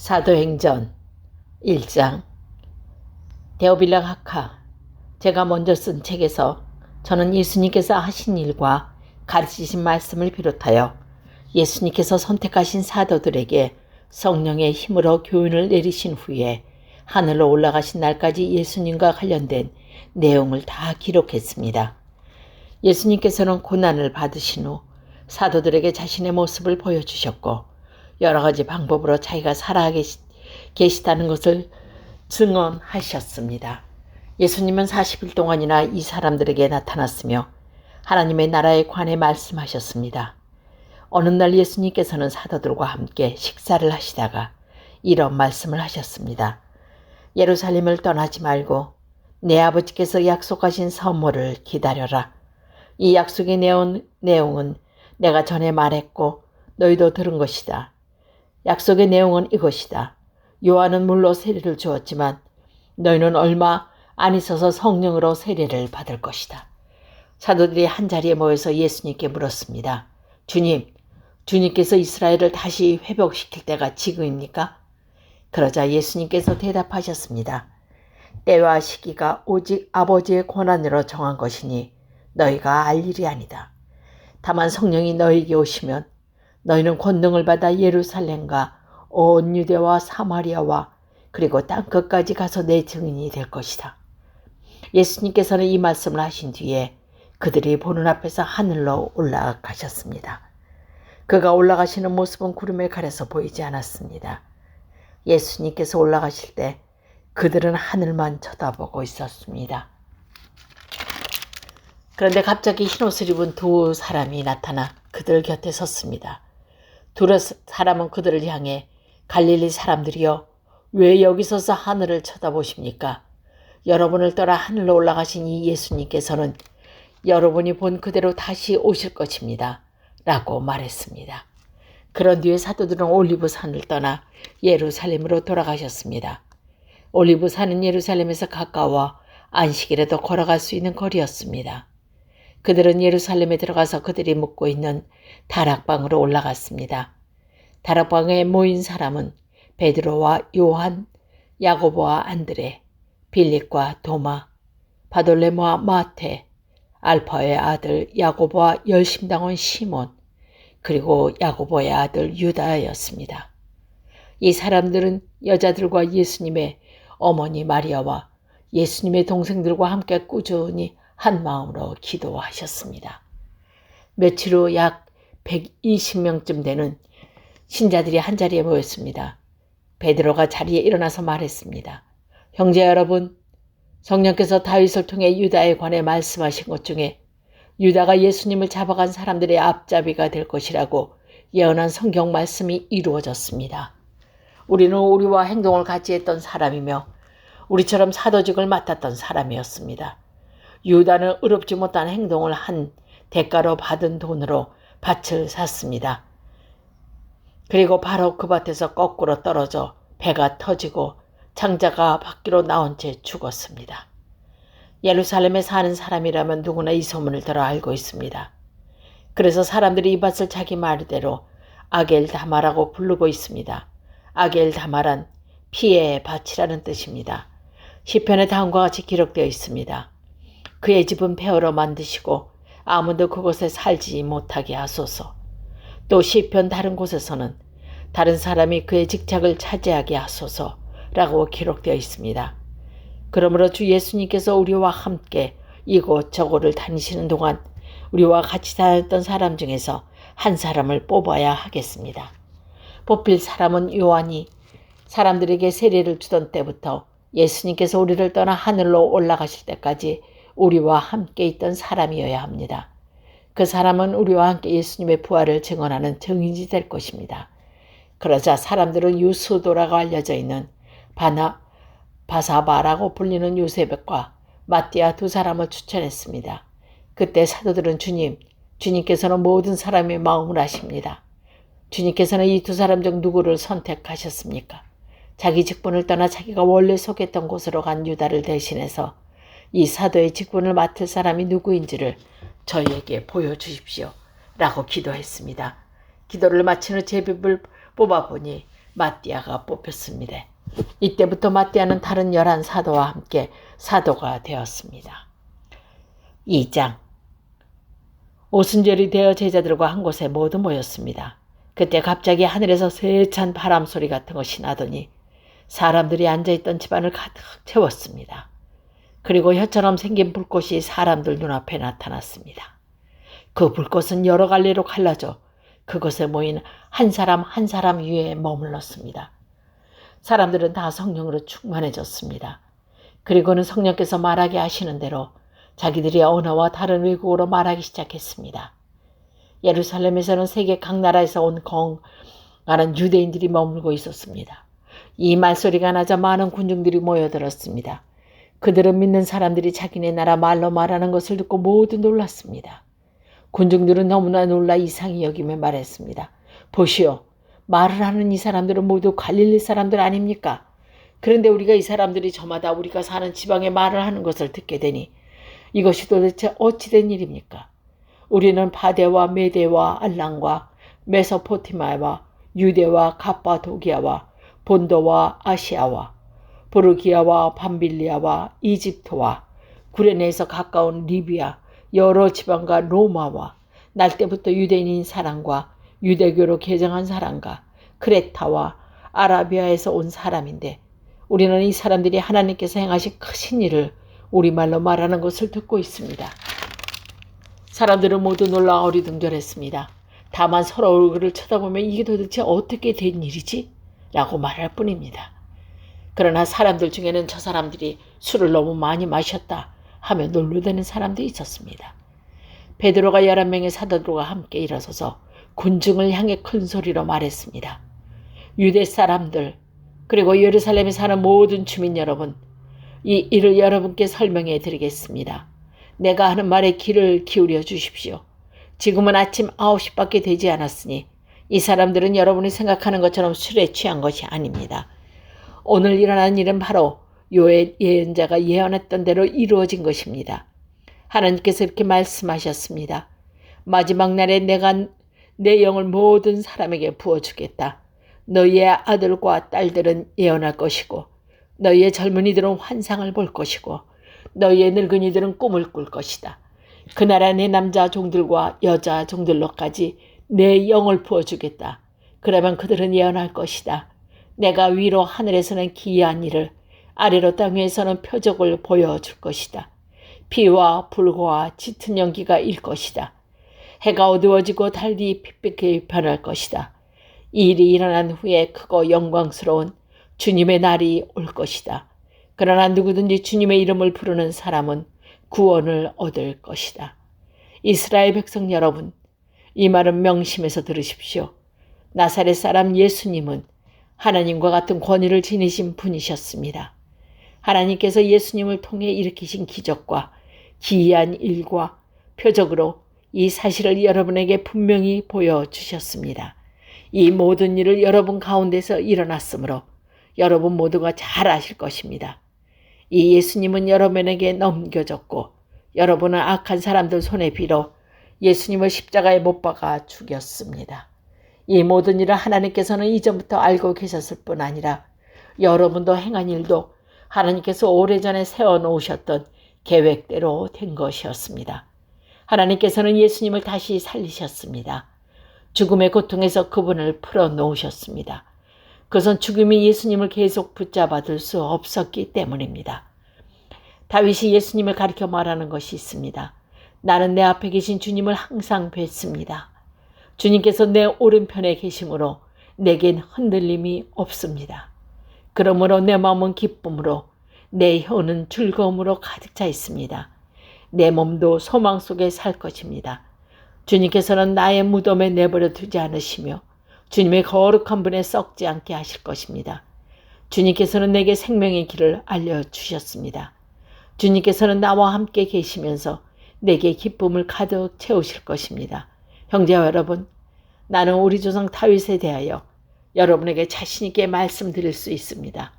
사도행전 1장. 데오빌라 학하, 제가 먼저 쓴 책에서 저는 예수님께서 하신 일과 가르치신 말씀을 비롯하여 예수님께서 선택하신 사도들에게 성령의 힘으로 교훈을 내리신 후에 하늘로 올라가신 날까지 예수님과 관련된 내용을 다 기록했습니다. 예수님께서는 고난을 받으신 후 사도들에게 자신의 모습을 보여주셨고 여러 가지 방법으로 자기가 살아계시다는 것을 증언하셨습니다. 예수님은 40일 동안이나 이 사람들에게 나타났으며 하나님의 나라에 관해 말씀하셨습니다. 어느 날 예수님께서는 사도들과 함께 식사를 하시다가 이런 말씀을 하셨습니다. 예루살렘을 떠나지 말고 내 아버지께서 약속하신 선물을 기다려라. 이 약속의 내용은 내가 전에 말했고 너희도 들은 것이다. 약속의 내용은 이것이다. 요한은 물로 세례를 주었지만 너희는 얼마 안 있어서 성령으로 세례를 받을 것이다. 사도들이 한자리에 모여서 예수님께 물었습니다. 주님께서 이스라엘을 다시 회복시킬 때가 지금입니까? 그러자 예수님께서 대답하셨습니다. 때와 시기가 오직 아버지의 권한으로 정한 것이니 너희가 알 일이 아니다. 다만 성령이 너희에게 오시면 너희는 권능을 받아 예루살렘과 온 유대와 사마리아와 그리고 땅끝까지 가서 내 증인이 될 것이다. 예수님께서는 이 말씀을 하신 뒤에 그들이 보는 앞에서 하늘로 올라가셨습니다. 그가 올라가시는 모습은 구름에 가려서 보이지 않았습니다. 예수님께서 올라가실 때 그들은 하늘만 쳐다보고 있었습니다. 그런데 갑자기 흰옷을 입은 두 사람이 나타나 그들 곁에 섰습니다. 두 사람은 그들을 향해 갈릴리 사람들이여 왜 여기 서서 하늘을 쳐다보십니까? 여러분을 떠나 하늘로 올라가신 이 예수님께서는 여러분이 본 그대로 다시 오실 것입니다. 라고 말했습니다. 그런 뒤에 사도들은 올리브산을 떠나 예루살렘으로 돌아가셨습니다. 올리브산은 예루살렘에서 가까워 안식일에도 걸어갈 수 있는 거리였습니다. 그들은 예루살렘에 들어가서 그들이 묵고 있는 다락방으로 올라갔습니다. 다락방에 모인 사람은 베드로와 요한, 야고보와 안드레, 빌립과 도마, 바돌레모와 마테, 알파의 아들 야고보와 열심당원 시몬, 그리고 야고보의 아들 유다였습니다. 이 사람들은 여자들과 예수님의 어머니 마리아와 예수님의 동생들과 함께 꾸준히 한 마음으로 기도하셨습니다. 며칠 후 약 120명쯤 되는 신자들이 한자리에 모였습니다. 베드로가 자리에 일어나서 말했습니다. 형제 여러분, 성령께서 다윗을 통해 유다에 관해 말씀하신 것 중에 유다가 예수님을 잡아간 사람들의 앞잡이가 될 것이라고 예언한 성경 말씀이 이루어졌습니다. 우리는 우리와 행동을 같이 했던 사람이며 우리처럼 사도직을 맡았던 사람이었습니다. 유다는 의롭지 못한 행동을 한 대가로 받은 돈으로 밭을 샀습니다. 그리고 바로 그 밭에서 거꾸로 떨어져 배가 터지고 창자가 밖으로 나온 채 죽었습니다. 예루살렘에 사는 사람이라면 누구나 이 소문을 들어 알고 있습니다. 그래서 사람들이 이 밭을 자기 말대로 아겔다마라고 부르고 있습니다. 아겔다마란 피의 밭이라는 뜻입니다. 시편에 다음과 같이 기록되어 있습니다. 그의 집은 폐허로 만드시고 아무도 그곳에 살지 못하게 하소서. 또 시편 다른 곳에서는 다른 사람이 그의 직책을 차지하게 하소서라고 기록되어 있습니다. 그러므로 주 예수님께서 우리와 함께 이곳저곳을 다니시는 동안 우리와 같이 다녔던 사람 중에서 한 사람을 뽑아야 하겠습니다. 뽑힐 사람은 요한이 사람들에게 세례를 주던 때부터 예수님께서 우리를 떠나 하늘로 올라가실 때까지 우리와 함께 있던 사람이어야 합니다. 그 사람은 우리와 함께 예수님의 부활을 증언하는 증인이 될 것입니다. 그러자 사람들은 유수도라고 알려져 있는 바사바라고 불리는 요셉과 마띠아 두 사람을 추천했습니다. 그때 사도들은 주님께서는 모든 사람의 마음을 아십니다. 주님께서는 이 두 사람 중 누구를 선택하셨습니까? 자기 직분을 떠나 자기가 원래 속했던 곳으로 간 유다를 대신해서 이 사도의 직분을 맡을 사람이 누구인지를 저희에게 보여주십시오. 라고 기도했습니다. 기도를 마친 후 제비를 뽑아보니 마띠아가 뽑혔습니다. 이때부터 마띠아는 다른 11사도와 함께 사도가 되었습니다. 2장. 오순절이 되어 제자들과 한 곳에 모두 모였습니다. 그때 갑자기 하늘에서 세찬 바람 소리 같은 것이 나더니 사람들이 앉아있던 집안을 가득 채웠습니다. 그리고 혀처럼 생긴 불꽃이 사람들 눈앞에 나타났습니다. 그 불꽃은 여러 갈래로 갈라져 그곳에 모인 한 사람 한 사람 위에 머물렀습니다. 사람들은 다 성령으로 충만해졌습니다. 그리고는 성령께서 말하게 하시는 대로 자기들의 언어와 다른 외국어로 말하기 시작했습니다. 예루살렘에서는 세계 각 나라에서 온 많은 유대인들이 머물고 있었습니다. 이 말소리가 나자 많은 군중들이 모여들었습니다. 그들은 믿는 사람들이 자기네 나라 말로 말하는 것을 듣고 모두 놀랐습니다. 군중들은 너무나 놀라 이상히 여기며 말했습니다. 보시오, 말을 하는 이 사람들은 모두 갈릴리 사람들 아닙니까? 그런데 우리가 이 사람들이 저마다 우리가 사는 지방에 말을 하는 것을 듣게 되니 이것이 도대체 어찌된 일입니까? 우리는 바데와 메데와 알랑과 메소포타미아와 유대와 갑바도기아와 본도와 아시아와 부르기아와 밤빌리아와 이집트와 구레네에서 가까운 리비아 여러 지방과 로마와 날 때부터 유대인인 사람과 유대교로 개정한 사람과 크레타와 아라비아에서 온 사람인데 우리는 이 사람들이 하나님께서 행하신 크신 일을 우리말로 말하는 것을 듣고 있습니다. 사람들은 모두 놀라 어리둥절했습니다. 다만 서로 얼굴을 쳐다보며 이게 도대체 어떻게 된 일이지? 라고 말할 뿐입니다. 그러나 사람들 중에는 저 사람들이 술을 너무 많이 마셨다 하며 놀려대는 사람도 있었습니다. 베드로가 11명의 사도들과 함께 일어서서 군중을 향해 큰 소리로 말했습니다. 유대 사람들 그리고 예루살렘에 사는 모든 주민 여러분, 이 일을 여러분께 설명해 드리겠습니다. 내가 하는 말에 귀를 기울여 주십시오. 지금은 아침 9시밖에 되지 않았으니 이 사람들은 여러분이 생각하는 것처럼 술에 취한 것이 아닙니다. 오늘 일어난 일은 바로 요엘 예언자가 예언했던 대로 이루어진 것입니다. 하나님께서 이렇게 말씀하셨습니다. 마지막 날에 내가 내 영을 모든 사람에게 부어주겠다. 너희의 아들과 딸들은 예언할 것이고 너희의 젊은이들은 환상을 볼 것이고 너희의 늙은이들은 꿈을 꿀 것이다. 그날에 내 남자 종들과 여자 종들로까지 내 영을 부어주겠다. 그러면 그들은 예언할 것이다. 내가 위로 하늘에서는 기이한 일을 아래로 땅 위에서는 표적을 보여줄 것이다. 비와 불과 짙은 연기가 일 것이다. 해가 어두워지고 달이 핏빛게 변할 것이다. 이 일이 일어난 후에 크고 영광스러운 주님의 날이 올 것이다. 그러나 누구든지 주님의 이름을 부르는 사람은 구원을 얻을 것이다. 이스라엘 백성 여러분, 이 말은 명심해서 들으십시오. 나사렛 사람 예수님은 하나님과 같은 권위를 지니신 분이셨습니다. 하나님께서 예수님을 통해 일으키신 기적과 기이한 일과 표적으로 이 사실을 여러분에게 분명히 보여주셨습니다. 이 모든 일을 여러분 가운데서 일어났으므로 여러분 모두가 잘 아실 것입니다. 이 예수님은 여러분에게 넘겨졌고 여러분은 악한 사람들 손에 빌어 예수님을 십자가에 못 박아 죽였습니다. 이 모든 일을 하나님께서는 이전부터 알고 계셨을 뿐 아니라 여러분도 행한 일도 하나님께서 오래전에 세워놓으셨던 계획대로 된 것이었습니다. 하나님께서는 예수님을 다시 살리셨습니다. 죽음의 고통에서 그분을 풀어놓으셨습니다. 그것은 죽음이 예수님을 계속 붙잡아둘 수 없었기 때문입니다. 다윗이 예수님을 가리켜 말하는 것이 있습니다. 나는 내 앞에 계신 주님을 항상 뵙습니다. 주님께서 내 오른편에 계심으로 내겐 흔들림이 없습니다. 그러므로 내 마음은 기쁨으로 내 혀는 즐거움으로 가득 차 있습니다. 내 몸도 소망 속에 살 것입니다. 주님께서는 나의 무덤에 내버려 두지 않으시며 주님의 거룩한 분에 썩지 않게 하실 것입니다. 주님께서는 내게 생명의 길을 알려주셨습니다. 주님께서는 나와 함께 계시면서 내게 기쁨을 가득 채우실 것입니다. 형제와 여러분, 나는 우리 조상 다윗에 대하여 여러분에게 자신 있게 말씀드릴 수 있습니다.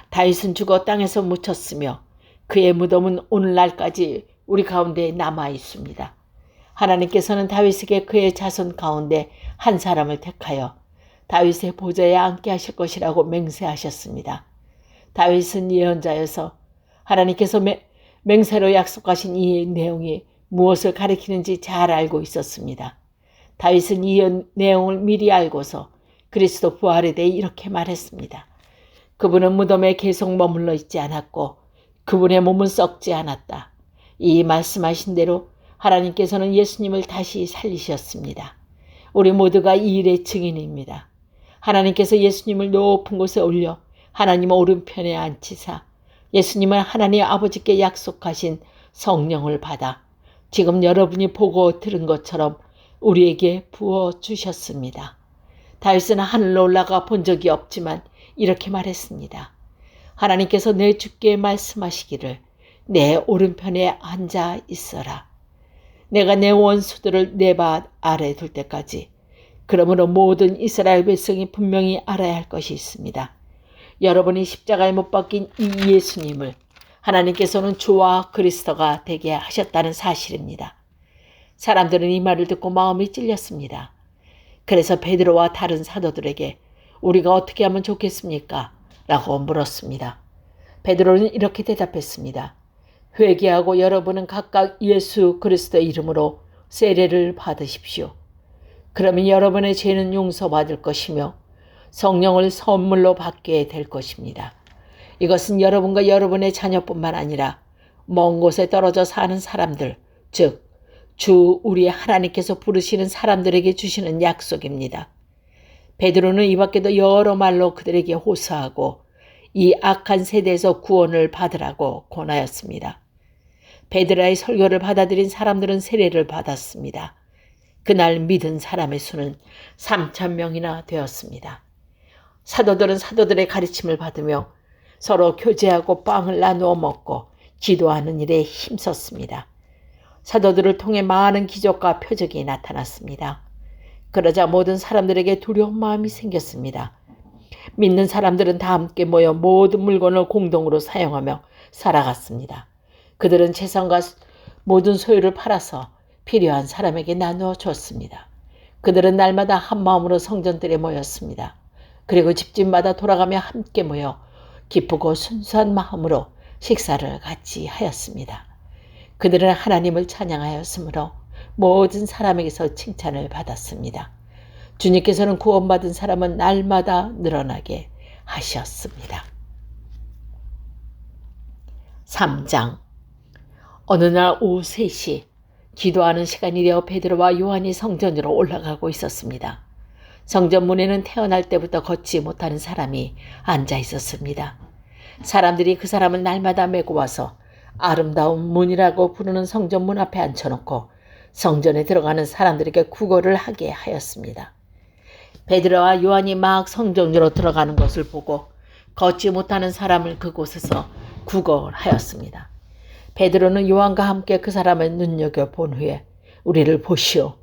다윗은 죽어 땅에서 묻혔으며 그의 무덤은 오늘날까지 우리 가운데 남아 있습니다. 하나님께서는 다윗에게 그의 자손 가운데 한 사람을 택하여 다윗의 보좌에 앉게 하실 것이라고 맹세하셨습니다. 다윗은 예언자여서 하나님께서 맹세로 약속하신 이 내용이 무엇을 가리키는지 잘 알고 있었습니다. 다윗은 이 내용을 미리 알고서 그리스도 부활에 대해 이렇게 말했습니다. 그분은 무덤에 계속 머물러 있지 않았고 그분의 몸은 썩지 않았다. 이 말씀하신 대로 하나님께서는 예수님을 다시 살리셨습니다. 우리 모두가 이 일의 증인입니다. 하나님께서 예수님을 높은 곳에 올려 하나님 오른편에 앉히사 예수님은 하나님 아버지께 약속하신 성령을 받아 지금 여러분이 보고 들은 것처럼 우리에게 부어주셨습니다. 다윗은 하늘로 올라가 본 적이 없지만 이렇게 말했습니다. 하나님께서 내 주께 말씀하시기를 내 오른편에 앉아 있어라. 내가 내 원수들을 내 발 아래 둘 때까지. 그러므로 모든 이스라엘 백성이 분명히 알아야 할 것이 있습니다. 여러분이 십자가에 못 박힌 이 예수님을 하나님께서는 주와 그리스도가 되게 하셨다는 사실입니다. 사람들은 이 말을 듣고 마음이 찔렸습니다. 그래서 베드로와 다른 사도들에게 우리가 어떻게 하면 좋겠습니까? 라고 물었습니다. 베드로는 이렇게 대답했습니다. 회개하고 여러분은 각각 예수 그리스도의 이름으로 세례를 받으십시오. 그러면 여러분의 죄는 용서받을 것이며 성령을 선물로 받게 될 것입니다. 이것은 여러분과 여러분의 자녀뿐만 아니라 먼 곳에 떨어져 사는 사람들, 즉 주 우리 하나님께서 부르시는 사람들에게 주시는 약속입니다. 베드로는 이 밖에도 여러 말로 그들에게 호소하고 이 악한 세대에서 구원을 받으라고 권하였습니다. 베드로의 설교를 받아들인 사람들은 세례를 받았습니다. 그날 믿은 사람의 수는 3,000명이나 되었습니다. 사도들은 사도들의 가르침을 받으며 서로 교제하고 빵을 나누어 먹고 기도하는 일에 힘썼습니다. 사도들을 통해 많은 기적과 표적이 나타났습니다. 그러자 모든 사람들에게 두려운 마음이 생겼습니다. 믿는 사람들은 다 함께 모여 모든 물건을 공동으로 사용하며 살아갔습니다. 그들은 재산과 모든 소유를 팔아서 필요한 사람에게 나누어 줬습니다. 그들은 날마다 한 마음으로 성전들에 모였습니다. 그리고 집집마다 돌아가며 함께 모여 기쁘고 순수한 마음으로 식사를 같이 하였습니다. 그들은 하나님을 찬양하였으므로 모든 사람에게서 칭찬을 받았습니다. 주님께서는 구원받은 사람은 날마다 늘어나게 하셨습니다. 3장. 어느 날 오후 3시 기도하는 시간이 되어 베드로와 요한이 성전으로 올라가고 있었습니다. 성전 문에는 태어날 때부터 걷지 못하는 사람이 앉아 있었습니다. 사람들이 그 사람을 날마다 메고 와서 아름다운 문이라고 부르는 성전 문 앞에 앉혀놓고 성전에 들어가는 사람들에게 구걸을 하게 하였습니다. 베드로와 요한이 막 성전으로 들어가는 것을 보고 걷지 못하는 사람을 그곳에서 구걸하였습니다. 베드로는 요한과 함께 그 사람을 눈여겨본 후에 우리를 보시오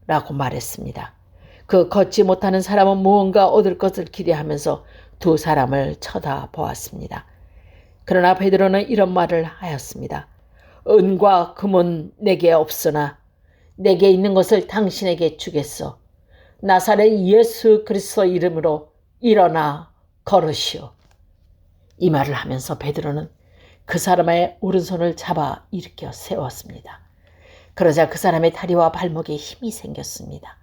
라고 말했습니다. 그 걷지 못하는 사람은 무언가 얻을 것을 기대하면서 두 사람을 쳐다보았습니다. 그러나 베드로는 이런 말을 하였습니다. 은과 금은 내게 없으나 내게 있는 것을 당신에게 주겠소. 나사렛 예수 그리스도 이름으로 일어나 걸으시오. 이 말을 하면서 베드로는 그 사람의 오른손을 잡아 일으켜 세웠습니다. 그러자 그 사람의 다리와 발목에 힘이 생겼습니다.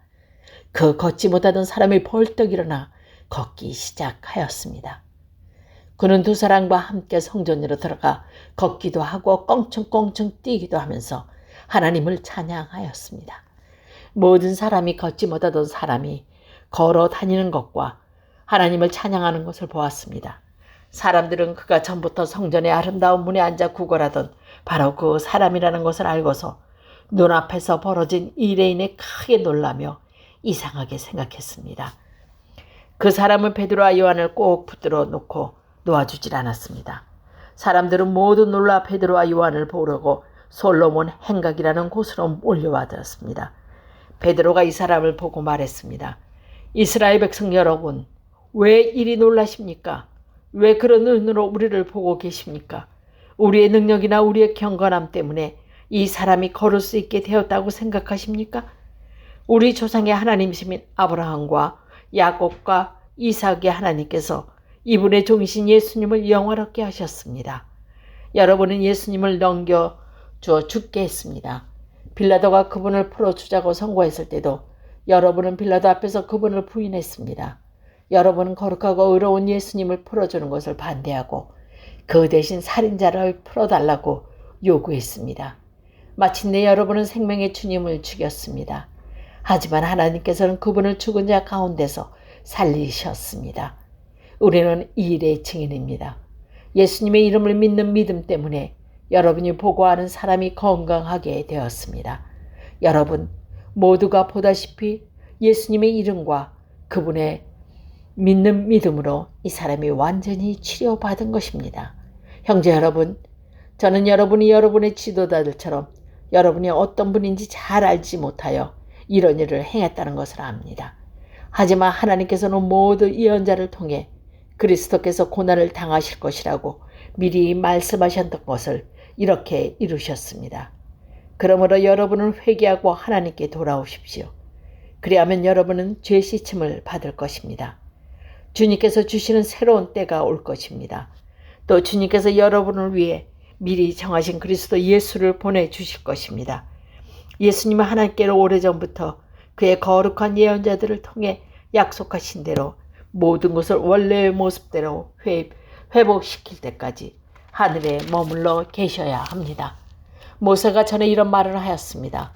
그 걷지 못하던 사람이 벌떡 일어나 걷기 시작하였습니다. 그는 두 사람과 함께 성전으로 들어가 걷기도 하고 껑충껑충 뛰기도 하면서 하나님을 찬양하였습니다. 모든 사람이 걷지 못하던 사람이 걸어 다니는 것과 하나님을 찬양하는 것을 보았습니다. 사람들은 그가 전부터 성전의 아름다운 문에 앉아 구걸하던 바로 그 사람이라는 것을 알고서 눈앞에서 벌어진 일에 인해 크게 놀라며 이상하게 생각했습니다. 그 사람은 베드로와 요한을 꼭 붙들어 놓고 놓아주질 않았습니다. 사람들은 모두 놀라 베드로와 요한을 보려고 솔로몬 행각이라는 곳으로 몰려와들었습니다. 베드로가 이 사람을 보고 말했습니다. 이스라엘 백성 여러분, 왜 이리 놀라십니까? 왜 그런 눈으로 우리를 보고 계십니까? 우리의 능력이나 우리의 경건함 때문에 이 사람이 걸을 수 있게 되었다고 생각하십니까? 우리 조상의 하나님이신 아브라함과 야곱과 이삭의 하나님께서 이분의 종이신 예수님을 영화롭게 하셨습니다. 여러분은 예수님을 넘겨주어 죽게 했습니다. 빌라도가 그분을 풀어주자고 선고했을 때도 여러분은 빌라도 앞에서 그분을 부인했습니다. 여러분은 거룩하고 의로운 예수님을 풀어주는 것을 반대하고 그 대신 살인자를 풀어달라고 요구했습니다. 마침내 여러분은 생명의 주님을 죽였습니다. 하지만 하나님께서는 그분을 죽은 자 가운데서 살리셨습니다. 우리는 이 일의 증인입니다. 예수님의 이름을 믿는 믿음 때문에 여러분이 보고하는 사람이 건강하게 되었습니다. 여러분 모두가 보다시피 예수님의 이름과 그분의 믿는 믿음으로 이 사람이 완전히 치료받은 것입니다. 형제 여러분, 저는 여러분이 여러분의 지도자들처럼 여러분이 어떤 분인지 잘 알지 못하여 이런 일을 행했다는 것을 압니다. 하지만 하나님께서는 모두 예언자를 통해 그리스도께서 고난을 당하실 것이라고 미리 말씀하셨던 것을 이렇게 이루셨습니다. 그러므로 여러분은 회개하고 하나님께 돌아오십시오. 그리하면 여러분은 죄 씻음을 받을 것입니다. 주님께서 주시는 새로운 때가 올 것입니다. 또 주님께서 여러분을 위해 미리 정하신 그리스도 예수를 보내주실 것입니다. 예수님은 하나님께로 오래전부터 그의 거룩한 예언자들을 통해 약속하신 대로 모든 것을 원래의 모습대로 회복시킬 때까지 하늘에 머물러 계셔야 합니다. 모세가 전에 이런 말을 하였습니다.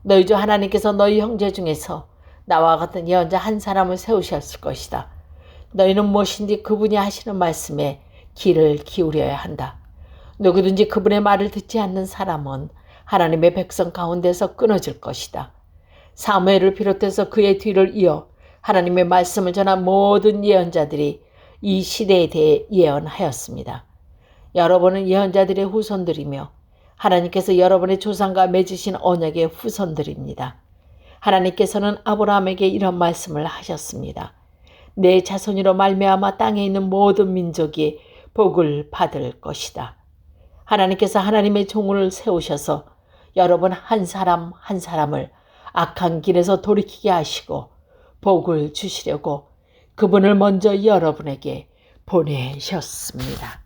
너희 주 하나님께서 너희 형제 중에서 나와 같은 예언자 한 사람을 세우셨을 것이다. 너희는 무엇인지 그분이 하시는 말씀에 귀를 기울여야 한다. 누구든지 그분의 말을 듣지 않는 사람은 하나님의 백성 가운데서 끊어질 것이다. 사무엘을 비롯해서 그의 뒤를 이어 하나님의 말씀을 전한 모든 예언자들이 이 시대에 대해 예언하였습니다. 여러분은 예언자들의 후손들이며 하나님께서 여러분의 조상과 맺으신 언약의 후손들입니다. 하나님께서는 아브라함에게 이런 말씀을 하셨습니다. 내 자손으로 말미암아 땅에 있는 모든 민족이 복을 받을 것이다. 하나님께서 하나님의 종을 세우셔서 여러분 한 사람 한 사람을 악한 길에서 돌이키게 하시고 복을 주시려고 그분을 먼저 여러분에게 보내셨습니다.